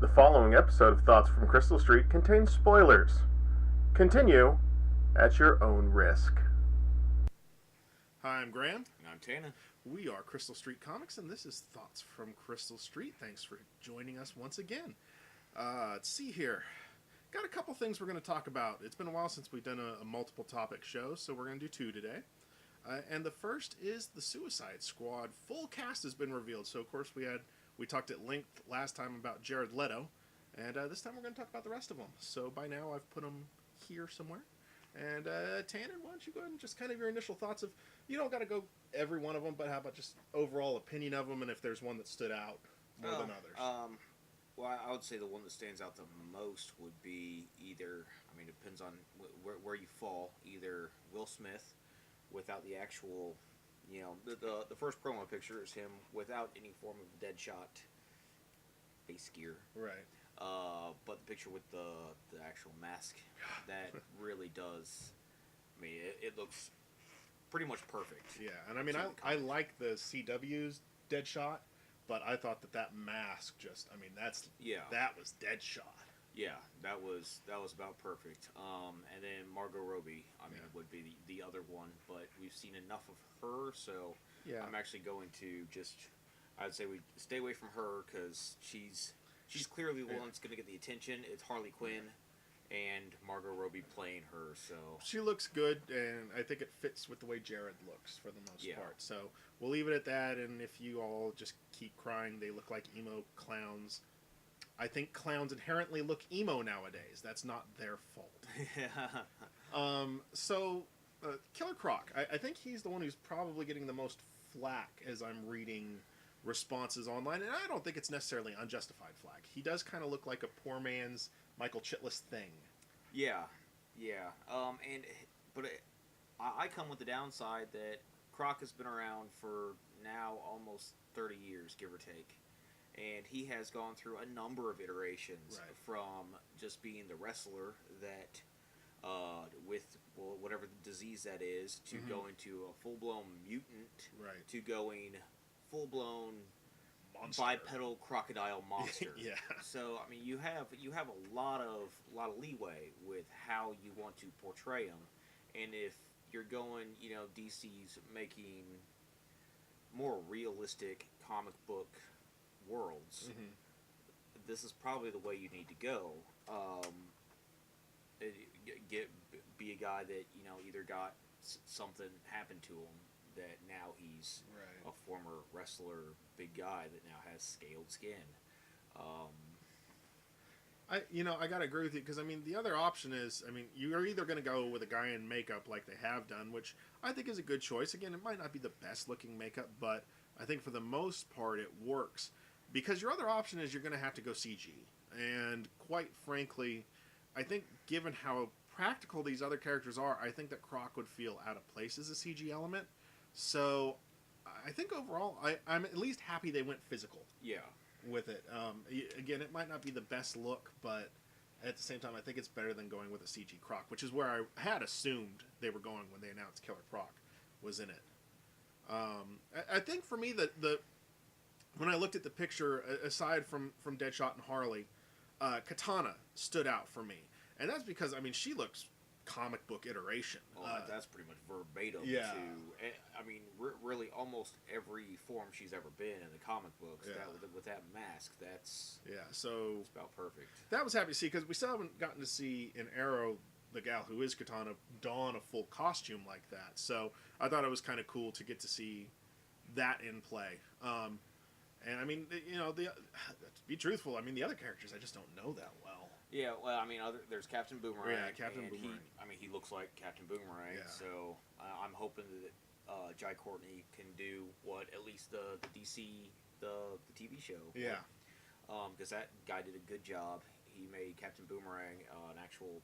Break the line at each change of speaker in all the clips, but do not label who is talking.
The following episode of Thoughts from Crystal Street contains spoilers. Continue at your own risk. Hi, I'm Graham.
And I'm Tana.
We are Crystal Street Comics, and this is Thoughts from Crystal Street. Thanks for joining us once again. Let's see here. Got a couple things we're going to talk about. It's been a while since we've done a multiple topic show, so we're going to do two today. And the first is the Suicide Squad. Full cast has been revealed. So, of course, we talked at length last time about Jared Leto, and this time we're going to talk about the rest of them. So by now I've put them here somewhere. And Tannen, why don't you go ahead and just kind of your initial thoughts of, you don't got to go every one of them, but how about just overall opinion of them, and if there's one that stood out more than others.
Well, I would say the one that stands out the most would be either, I mean, it depends on where you fall, either Will Smith without the actual, you know, the first promo picture is him without any form of Deadshot face gear.
Right.
But the picture with the actual mask, that really does, I mean, it looks pretty much perfect.
Yeah, and I mean, I like the CW's Deadshot, but I thought that mask just, I mean, that was Deadshot.
Yeah, that was about perfect. And then Margot Robbie, I mean, would be the other one, but we've seen enough of her, so I'm actually going to just, I'd say we stay away from her because she's clearly the one that's going to get the attention. It's Harley Quinn and Margot Robbie playing her, so
she looks good, and I think it fits with the way Jared looks for the most part. So we'll leave it at that. And if you all just keep crying, they look like emo clowns. I think clowns inherently look emo nowadays. That's not their fault. Killer Croc. I think he's the one who's probably getting the most flack as I'm reading responses online, and I don't think it's necessarily unjustified flack. He does kind of look like a poor man's Michael Chiklis thing.
Yeah. But I come with the downside that Croc has been around for now almost 30 years, give or take. And he has gone through a number of iterations from just being the wrestler that, with whatever the disease that is, to going to a full-blown mutant, to going full-blown bipedal crocodile monster.
Yeah.
So I mean, you have a lot of leeway with how you want to portray him, and if you're going, you know, DC's making more realistic comic book worlds, this is probably the way you need to go. Be a guy that, you know, either got something happen to him that now he's a former wrestler, big guy that now has scaled skin.
I gotta agree with you, because I mean, the other option is, I mean, you're either going to go with a guy in makeup like they have done, which I think is a good choice. Again, it might not be the best looking makeup, but I think for the most part it works. Because your other option is you're going to have to go CG. And quite frankly, I think given how practical these other characters are, I think that Croc would feel out of place as a CG element. So I think overall, I'm at least happy they went physical with it. Again, it might not be the best look, but at the same time, I think it's better than going with a CG Croc, which is where I had assumed they were going when they announced Killer Croc was in it. I think for me, when I looked at the picture, aside from Deadshot and Harley, Katana stood out for me. And that's because, I mean, she looks comic book iteration.
Well, that's pretty much verbatim to, I mean, really almost every form she's ever been in the comic books. With that mask, that's it's about perfect.
That was happy to see, because we still haven't gotten to see in Arrow the gal who is Katana don a full costume like that. So I thought it was kind of cool to get to see that in play. And I mean, you know, to be truthful, I mean, the other characters I just don't know that well.
Yeah, well, I mean, there's Captain Boomerang.
Yeah, Captain Boomerang.
He looks like Captain Boomerang. Yeah. So I'm hoping that Jai Courtney can do what at least the DC the TV show.
Yeah.
Because that guy did a good job. He made Captain Boomerang an actual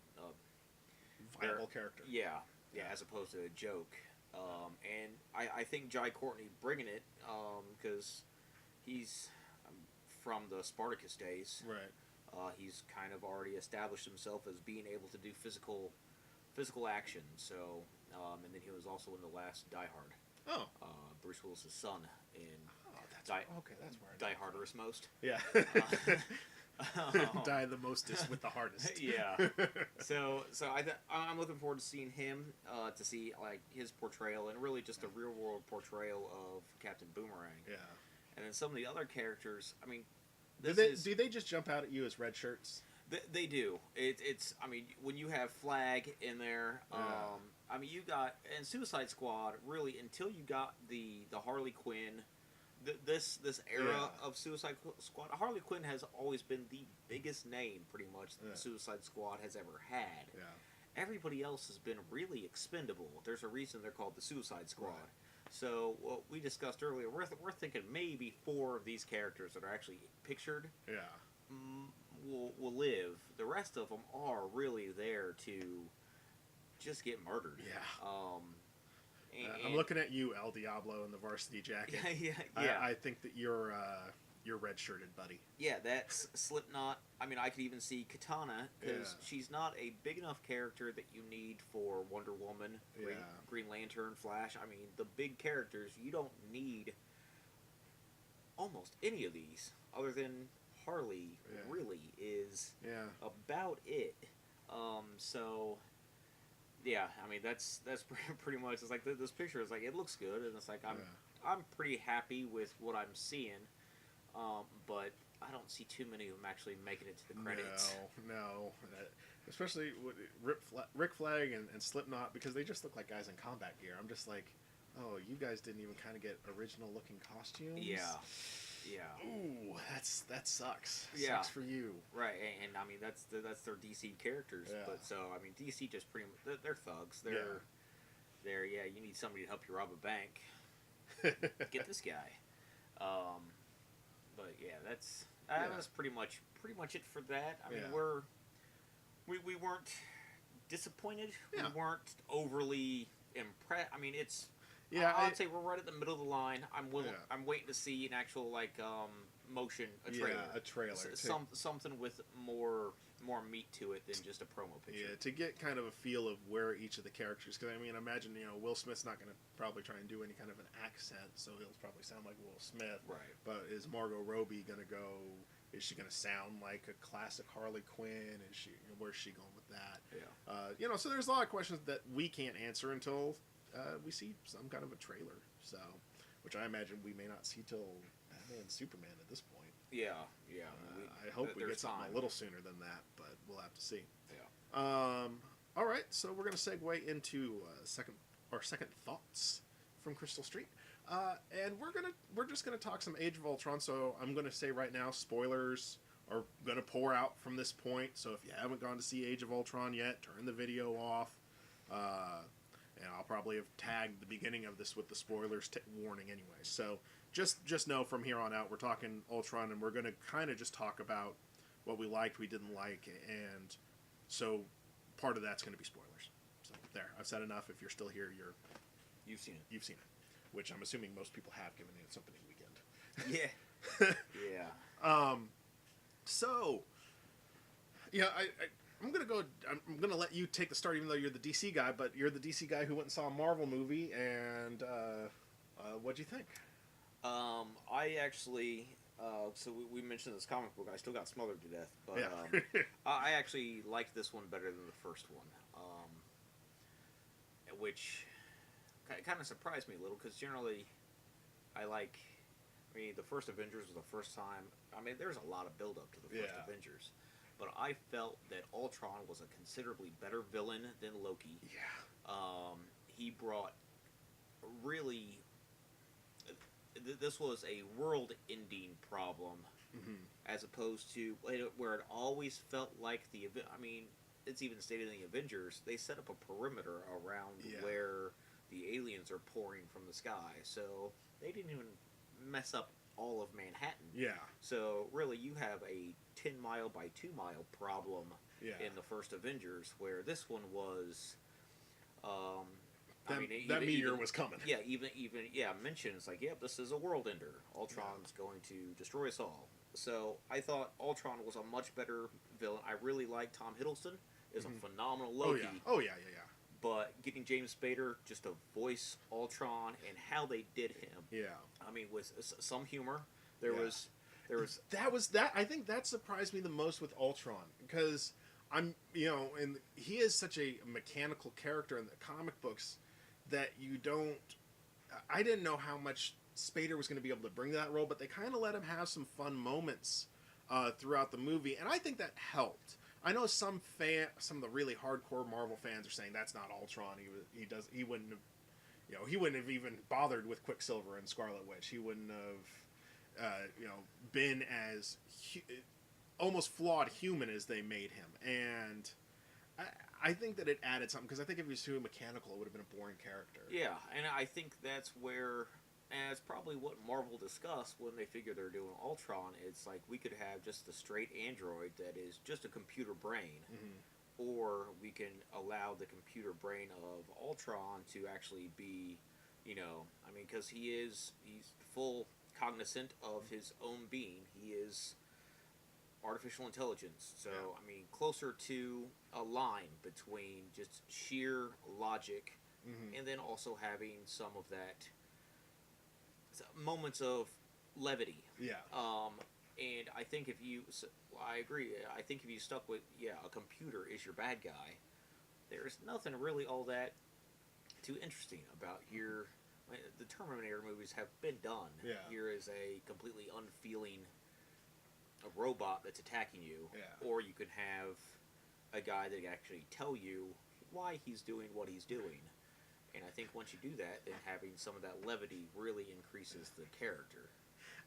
viable character.
Yeah, as opposed to a joke. And I think Jai Courtney bringing it because he's from the Spartacus days.
Right.
He's kind of already established himself as being able to do physical action. So, and then he was also in the last Die Hard.
Oh.
Bruce Willis's son in
that's where
Die Hardest Most.
Yeah. Die the mostest with the hardest.
Yeah. So I'm looking forward to seeing him, to see like his portrayal and really just a real world portrayal of Captain Boomerang.
Yeah.
And then some of the other characters. I mean,
Do they just jump out at you as red shirts?
They do. It's. I mean, when you have Flag in there, I mean, you got and Suicide Squad. Really, until you got the Harley Quinn, this era of Suicide Squad, Harley Quinn has always been the biggest name, pretty much, that Suicide Squad has ever had.
Yeah.
Everybody else has been really expendable. There's a reason they're called the Suicide Squad.
Right.
So what we discussed earlier, we're thinking maybe 4 of these characters that are actually pictured.
Yeah.
Will live. The rest of them are really there to just get murdered.
Yeah. I'm looking at you, El Diablo, in the varsity jacket.
Yeah.
I think that you're red-shirted, buddy.
Yeah, that's Slipknot. I mean, I could even see Katana, because she's not a big enough character that you need for Wonder Woman, Green Lantern, Flash. I mean, the big characters, you don't need almost any of these, other than Harley, really, is about it. So, yeah, I mean, that's pretty much, it's like, this picture is like, it looks good, and it's like, I'm pretty happy with what I'm seeing. But I don't see too many of them actually making it to the credits.
No. Especially Rick Flag and Slipknot, because they just look like guys in combat gear. I'm just like, oh, you guys didn't even kind of get original-looking costumes?
Yeah.
Ooh, that sucks.
Yeah.
Sucks for you.
Right, and I mean, that's their DC characters.
Yeah.
But so, I mean, DC just pretty much, they're thugs. They're you need somebody to help you rob a bank. Get this guy. But yeah, that's pretty much it for that. I mean, we weren't disappointed.
Yeah.
We weren't overly impressed. I mean, it's I'd say we're right at the middle of the line. I'm waiting to see an actual motion, a trailer.
Yeah, a trailer.
Something with more meat to it than just a promo picture.
Yeah, to get kind of a feel of where each of the characters. Because I mean, imagine Will Smith's not going to probably try and do any kind of an accent, so he'll probably sound like Will Smith.
Right.
But is Margot Robbie going to go? Is she going to sound like a classic Harley Quinn? Where's she going with that?
Yeah.
So there's a lot of questions that we can't answer until we see some kind of a trailer. So, which I imagine we may not see till Batman and Superman at this point.
Yeah.
I hope we get something a little sooner than that, but we'll have to see.
Yeah.
All right, so we're going to segue into second thoughts from Crystal Street, and we're just gonna talk some Age of Ultron. So I'm going to say right now, spoilers are going to pour out from this point. So if you haven't gone to see Age of Ultron yet, turn the video off. And I'll probably have tagged the beginning of this with the spoilers warning anyway. So just know from here on out, we're talking Ultron, and we're going to kind of just talk about what we liked, we didn't like, and so part of that's going to be spoilers. So there, I've said enough. If you're still here, you've seen it, which I'm assuming most people have, given it's opening weekend.
Yeah.
So, yeah, I'm gonna let you take the start, even though you're the DC guy. But you're the DC guy who went and saw a Marvel movie, and what'd you think?
I actually, so we mentioned this comic book. I still got smothered to death, but I actually liked this one better than the first one, which kind of surprised me a little, because generally the first Avengers was the first time. I mean, there's a lot of build up to the first Avengers. But I felt that Ultron was a considerably better villain than Loki.
Yeah.
He brought really... This was a world-ending problem, as opposed to where it always felt like it's even stated in the Avengers, they set up a perimeter around where the aliens are pouring from the sky. So they didn't even mess up all of Manhattan.
Yeah.
So really, you have a 10-mile by 2-mile problem in the first Avengers, where this one was.
That meteor was coming.
Yeah, even mentioned, it's like, this is a world ender. Ultron's going to destroy us all. So I thought Ultron was a much better villain. I really like Tom Hiddleston. Is a phenomenal Loki.
Oh yeah.
But getting James Spader just to voice Ultron and how they did him.
Yeah.
I mean, with some humor. There was.
I think that surprised me the most with Ultron because and he is such a mechanical character in the comic books that you don't. I didn't know how much Spader was going to be able to bring to that role, but they kind of let him have some fun moments throughout the movie, and I think that helped. I know some of the really hardcore Marvel fans are saying that's not Ultron. He wouldn't have, he wouldn't have even bothered with Quicksilver and Scarlet Witch. He wouldn't have, been as almost flawed human as they made him. And I think that it added something because I think if he was too mechanical, it would have been a boring character.
Yeah, and I think that's where. And it's probably what Marvel discussed when they figured they're doing Ultron. It's like we could have just the straight android that is just a computer brain, or we can allow the computer brain of Ultron to actually be, because he's full cognizant of his own being. He is artificial intelligence. So, closer to a line between just sheer logic and then also having some of that moments of levity.
Yeah.
And I think I agree. I think if you stuck with, a computer is your bad guy, there's nothing really all that too interesting about here. The Terminator movies have been done.
Yeah.
Here is a completely unfeeling robot that's attacking you.
Yeah.
Or you could have a guy that can actually tell you why he's doing what he's doing. And I think once you do that, then having some of that levity really increases the character.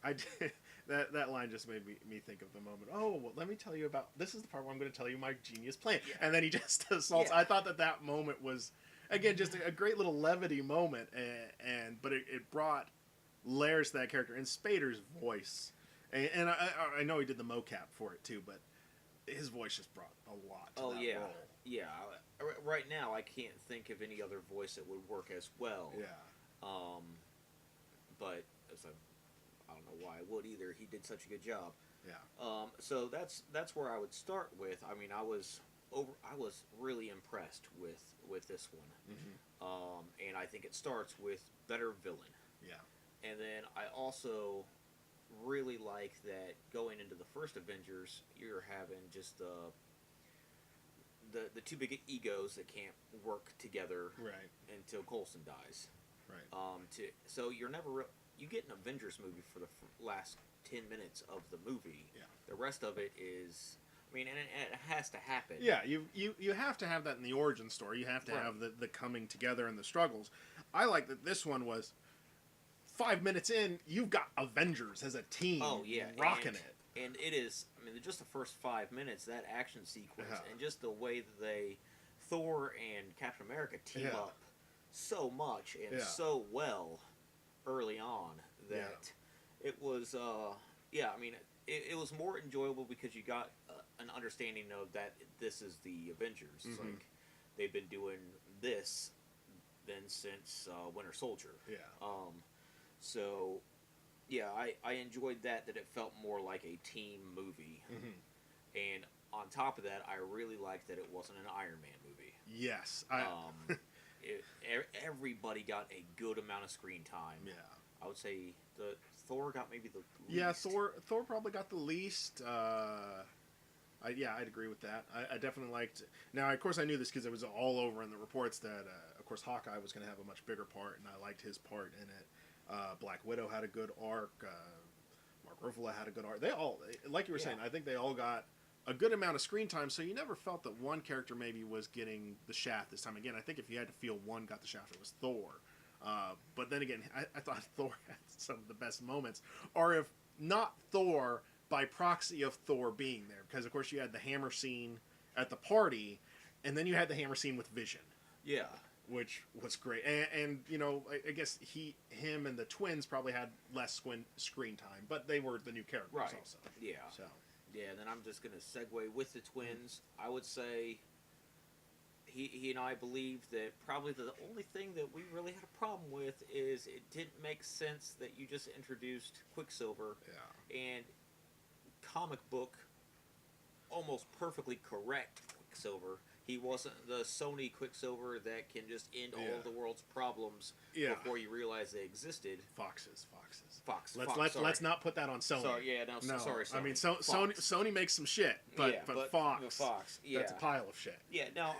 I did, that line just made me think of the moment. Oh, well, let me tell you about. This is the part where I'm going to tell you my genius plan, and then he just assaults. Yeah. I thought that moment was, again, just a great little levity moment, but it brought layers to that character and Spader's voice, and I know he did the mocap for it too, but his voice just brought a lot to that role.
Yeah. Right now, I can't think of any other voice that would work as well.
Yeah.
But I don't know why I would either. He did such a good job.
Yeah.
So that's where I would start with. I was really impressed with this one. And I think it starts with better villain.
Yeah.
And then I also really like that going into the first Avengers, you're having just the two big egos that can't work together until Coulson dies.
Right.
So you're never you get an Avengers movie for the last 10 minutes of the movie.
Yeah.
The rest of it is, and it has to happen.
Yeah, you have to have that in the origin story. You have to have the coming together and the struggles. I like that this one was 5 minutes in, you've got Avengers as a team rocking it.
And it is, just the first 5 minutes, that action sequence, and just the way that Thor and Captain America team up so much and so well early on that it was, it was more enjoyable because you got an understanding of that this is the Avengers. It's like they've been doing this then since Winter Soldier.
Yeah.
So... Yeah, I enjoyed that it felt more like a team movie. And on top of that, I really liked that it wasn't an Iron Man movie.
Yes.
Everybody got a good amount of screen time.
Yeah.
I would say the Thor got maybe the least.
Yeah, Thor probably got the least. I'd agree with that. I definitely liked. Now, of course, I knew this because it was all over in the reports that, of course, Hawkeye was going to have a much bigger part, and I liked his part in it. Black Widow had a good arc. Mark Ruffalo had a good arc. They all, like you were saying, I think they all got a good amount of screen time, so you never felt that one character maybe was getting the shaft this time. Again, I think if you had to feel one got the shaft, it was Thor. But then again, I thought Thor had some of the best moments. Or if not Thor, by proxy of Thor being there. Because, of course, you had the hammer scene at the party, and then you had the hammer scene with Vision.
Yeah.
Which was great, and I guess him and the twins probably had less screen time, but they were the new characters also.
Yeah.
So.
Yeah, and then I'm just gonna segue with the twins. I would say he and I believe that probably the only thing that we really had a problem with is it didn't make sense that you just introduced Quicksilver and comic book almost perfectly correct Quicksilver He wasn't the Sony Quicksilver that can just end all of the world's problems before you realize they existed.
Foxes.
Let's
not put that on Sony.
Sorry, sorry. Sony.
I mean, Sony makes some shit, but Fox, that's a pile of shit.
Yeah, no,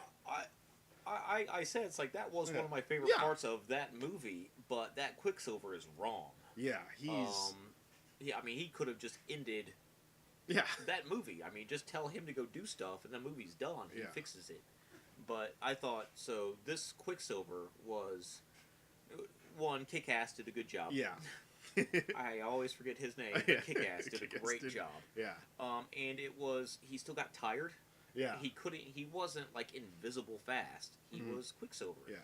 I said it's like that was one of my favorite parts of that movie, but that Quicksilver is wrong.
Yeah, he's.
I mean, he could have just ended.
Yeah.
That movie. I mean, just tell him to go do stuff, and the movie's done. He fixes it. But I thought so. This Quicksilver was one. Kick-Ass did a good job.
Yeah.
I always forget his name. But Kick-Ass did a great job.
Yeah.
And it was he still got tired.
Yeah.
He couldn't. He wasn't like invisible fast. He was Quicksilver.
Yeah.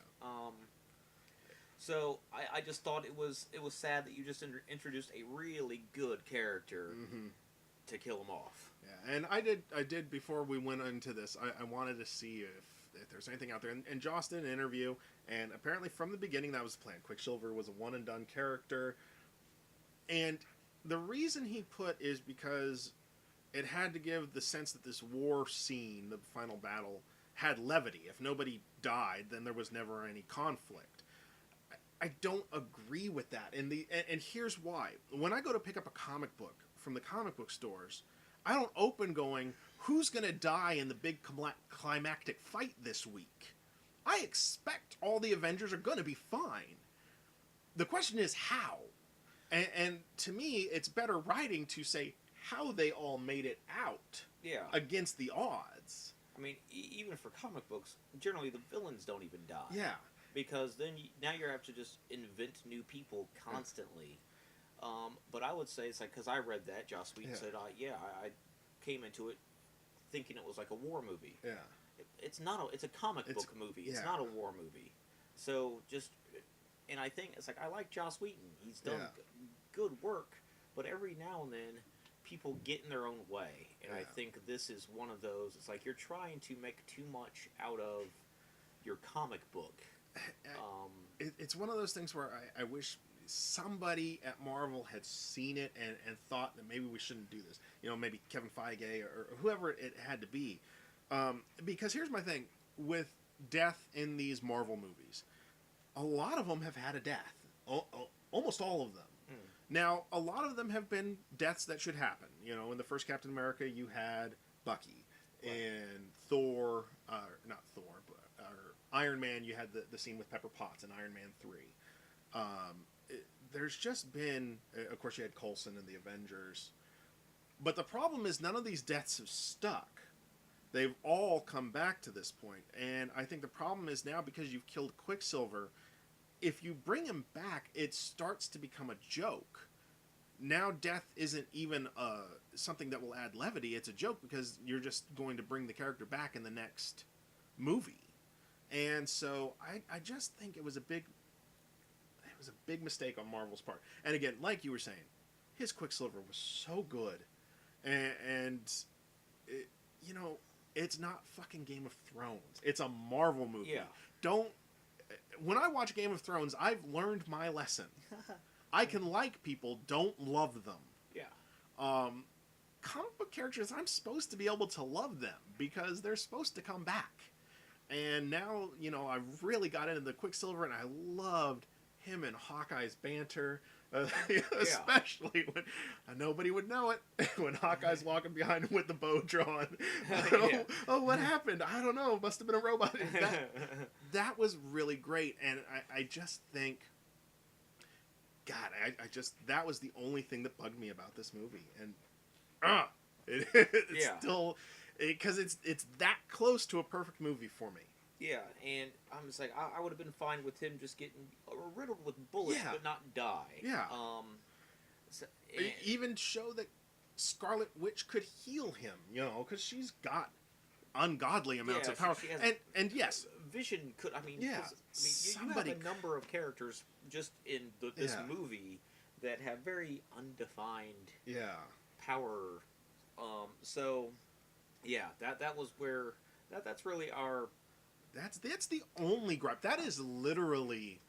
So I just thought it was sad that you just introduced a really good character to kill him off.
Yeah, and I did before we went into this. I wanted to see if there's anything out there. And Joss did an interview, and apparently from the beginning that was the plan. Quicksilver was a one and done character, and the reason he put is because it had to give the sense that this war scene, the final battle, had levity. If nobody died, then there was never any conflict. I don't agree with that, and here's why. When I go to pick up a comic book from the comic book stores, I don't open going, who's going to die in the big climactic fight this week? I expect all the Avengers are going to be fine. The question is how. And to me, it's better writing to say how they all made it out against the odds.
I mean, even for comic books, generally the villains don't even die.
Yeah.
Because then now you have to just invent new people constantly. But I would say it's like, because I read that, Joss Whedon said, I came into it thinking it was like a war movie.
Yeah.
It's not it's a comic book movie. It's not a war movie. So and I think it's like, I like Joss Whedon. He's done good work, but every now and then people get in their own way. And I think this is one of those, it's like you're trying to make too much out of your comic book.
It's one of those things where I wish somebody at Marvel had seen it and thought that maybe we shouldn't do this. You know, maybe Kevin Feige or whoever it had to be. Because here's my thing. With death in these Marvel movies, a lot of them have had a death. Almost all of them. Now, a lot of them have been deaths that should happen. You know, in the first Captain America, you had Bucky. And Thor, not Thor, but Iron Man, you had the scene with Pepper Potts in Iron Man 3. There's just been, of course, you had Coulson in the Avengers. But the problem is none of these deaths have stuck. They've all come back to this point. And I think the problem is now, because you've killed Quicksilver, if you bring him back, it starts to become a joke. Now death isn't even something that will add levity. It's a joke because you're just going to bring the character back in the next movie. And so I just think it was a big mistake on Marvel's part. And again, like you were saying, his Quicksilver was so good. And it, you know, it's not fucking Game of Thrones. It's a Marvel movie. Yeah. When I watch Game of Thrones, I've learned my lesson. I can like people, don't love them.
Yeah.
Comic book characters, I'm supposed to be able to love them because they're supposed to come back. And now, you know, I've really got into the Quicksilver, and I loved him and Hawkeye's banter, especially when nobody would know it when Hawkeye's walking behind him with the bow drawn. Oh, what happened? I don't know. Must have been a robot. That was really great, and I just think, God, I just, that was the only thing that bugged me about this movie, and it's still, because it's that close to a perfect movie for me.
Yeah, and I'm just like, I would have been fine with him just getting riddled with bullets, but not die.
Yeah. Even show that Scarlet Witch could heal him, you know, because she's got ungodly amounts of power. And yes,
Vision could. I mean, you have a number of characters just in this movie that have very undefined power. So that was where that's really our.
That's the only gripe. That is literally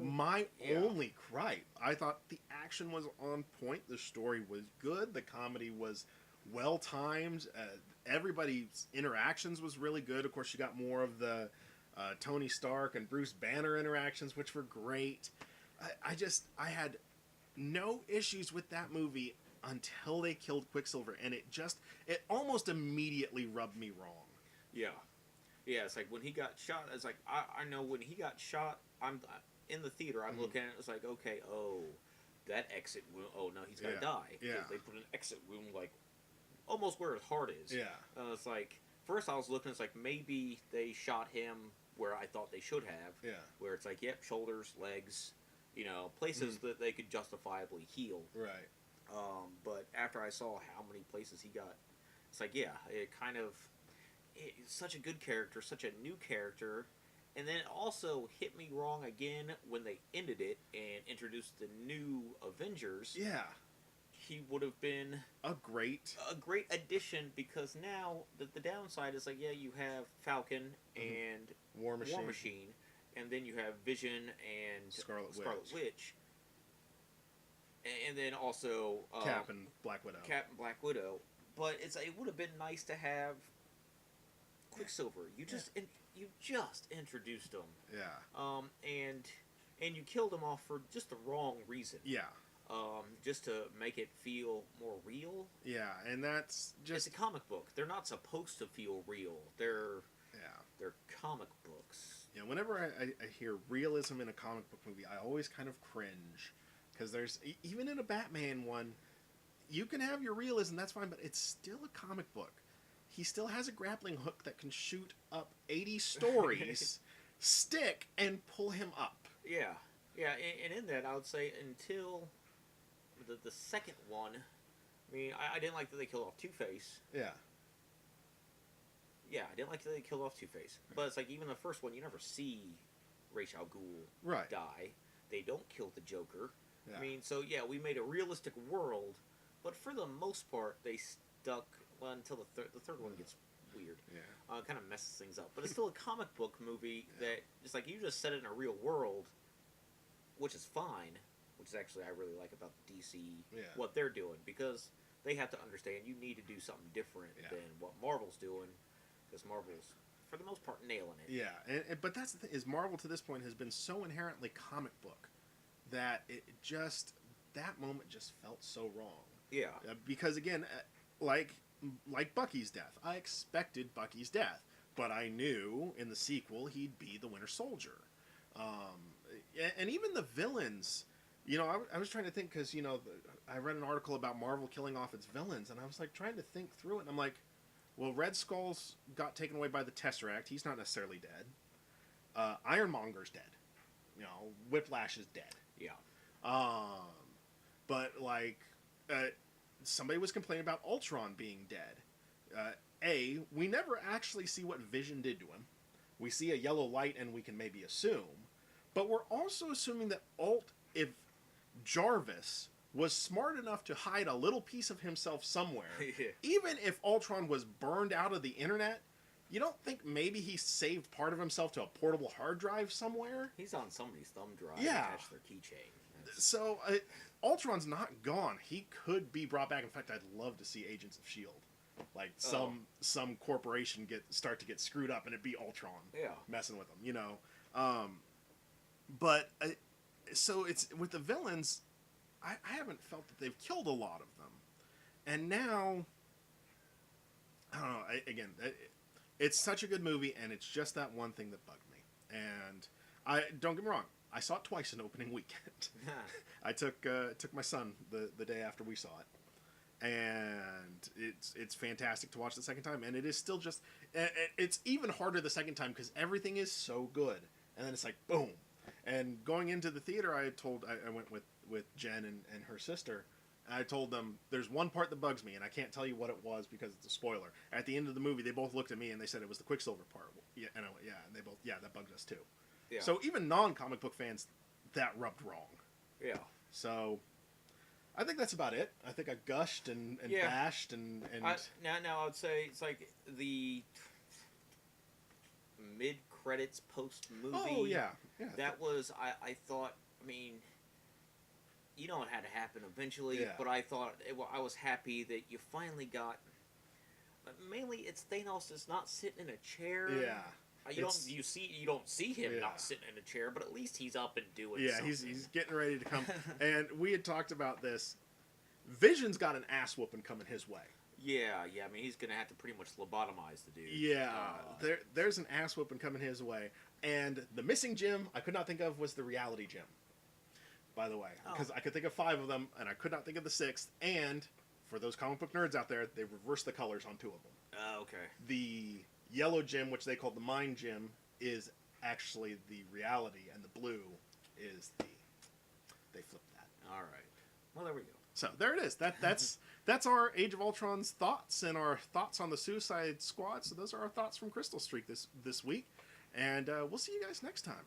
my only gripe. I thought the action was on point. The story was good. The comedy was well timed. Everybody's interactions was really good. Of course, you got more of the Tony Stark and Bruce Banner interactions, which were great. I had no issues with that movie until they killed Quicksilver, and it almost immediately rubbed me wrong.
Yeah. Yeah, it's like when he got shot, it's like, I know when he got shot, I'm in the theater, I'm looking at it, it's like, okay, oh, that exit wound, oh no, he's gonna die.
Yeah.
They put an exit wound, like, almost where his heart is.
Yeah.
It's like, first I was looking, it's like, maybe they shot him where I thought they should have.
Yeah.
Where it's like, yep, shoulders, legs, places that they could justifiably heal.
Right.
But after I saw how many places he got, it's like, yeah, it's such a good character, such a new character, and then it also hit me wrong again when they ended it and introduced the new Avengers.
Yeah.
He would have been
a great
addition, because now the downside is like, yeah, you have Falcon and
War Machine,
and then you have Vision and
Scarlet
Witch. And then also
Cap and Black Widow.
But it would have been nice to have Quicksilver. You just introduced him.
Yeah.
And you killed him off for just the wrong reason.
Yeah.
Just to make it feel more real.
Yeah, and that's just...
It's a comic book. They're not supposed to feel real. They're comic books.
Yeah, whenever I hear realism in a comic book movie, I always kind of cringe. Because there's... Even in a Batman one, you can have your realism, that's fine, but it's still a comic book. He still has a grappling hook that can shoot up 80 stories, stick, and pull him up.
Yeah. Yeah, and in that, I would say until the second one, I mean, I didn't like that they killed off Two-Face.
Yeah.
Yeah, I didn't like that they killed off Two-Face. But it's like, even the first one, you never see Ra's al Ghul die. They don't kill the Joker. Yeah. I mean, so yeah, we made a realistic world, but for the most part, they stuck... Well, until the third one gets weird.
Yeah.
Kind of messes things up. But it's still a comic book movie that, it's like, you just set it in a real world, which is fine, which is actually I really like about DC, what they're doing, because they have to understand you need to do something different than what Marvel's doing, because Marvel's, for the most part, nailing it.
Yeah, but that's the thing, is Marvel to this point has been so inherently comic book that that moment just felt so wrong.
Yeah.
Because, again, like Bucky's death. I expected Bucky's death, but I knew in the sequel he'd be the Winter Soldier. And even the villains, I was trying to think, because, I read an article about Marvel killing off its villains, and I was like trying to think through it, and I'm like, well, Red Skull's got taken away by the Tesseract. He's not necessarily dead. Ironmonger's dead. Whiplash is dead.
Yeah.
But, like... somebody was complaining about Ultron being dead. We never actually see what Vision did to him. We see a yellow light and we can maybe assume. But we're also assuming that if Jarvis was smart enough to hide a little piece of himself somewhere, even if Ultron was burned out of the internet, you don't think maybe he saved part of himself to a portable hard drive somewhere?
He's on somebody's thumb drive attached to their keychain.
So... Ultron's not gone. He could be brought back. In fact, I'd love to see Agents of S.H.I.E.L.D. Like, some corporation start to get screwed up, and it'd be Ultron messing with them, But, so it's, with the villains, I haven't felt that they've killed a lot of them. And now, I don't know, it's such a good movie, and it's just that one thing that bugged me. And, don't get me wrong, I saw it twice in opening weekend. I took my son the day after we saw it, and it's fantastic to watch the second time. And it is still just it's even harder the second time because everything is so good, and then it's like boom. And going into the theater, I went with Jen and her sister. And I told them there's one part that bugs me, and I can't tell you what it was because it's a spoiler. At the end of the movie, they both looked at me and they said it was the Quicksilver part. Yeah, and I went, and they both that bugged us too. Yeah. So even non-comic book fans, that rubbed wrong.
Yeah.
So, I think that's about it. I think I gushed and bashed and...
Now I would say it's like the mid-credits post-movie.
Oh, yeah.
That was, I thought, I mean, you know it had to happen eventually.
Yeah.
But I thought I was happy that you finally got. Mainly, it's Thanos is not sitting in a chair.
Yeah.
You don't see him
Yeah.
not sitting in a chair, but at least he's up and doing.
Yeah,
something.
he's getting ready to come. And we had talked about this. Vision's got an ass whooping coming his way.
Yeah. I mean, he's gonna have to pretty much lobotomize the dude.
Yeah, there's an ass whooping coming his way. And the missing gem I could not think of was the reality gem. By the way, because I could think of 5 of them, and I could not think of the 6th. And for those comic book nerds out there, they reversed the colors on 2 of them.
Okay.
The yellow gem, which they call the mind gem, is actually the reality, and the blue is they flipped that.
All right. Well, there we go.
So there it is. That's our Age of Ultron's thoughts and our thoughts on the Suicide Squad. So those are our thoughts from Crystal Street this week, and we'll see you guys next time.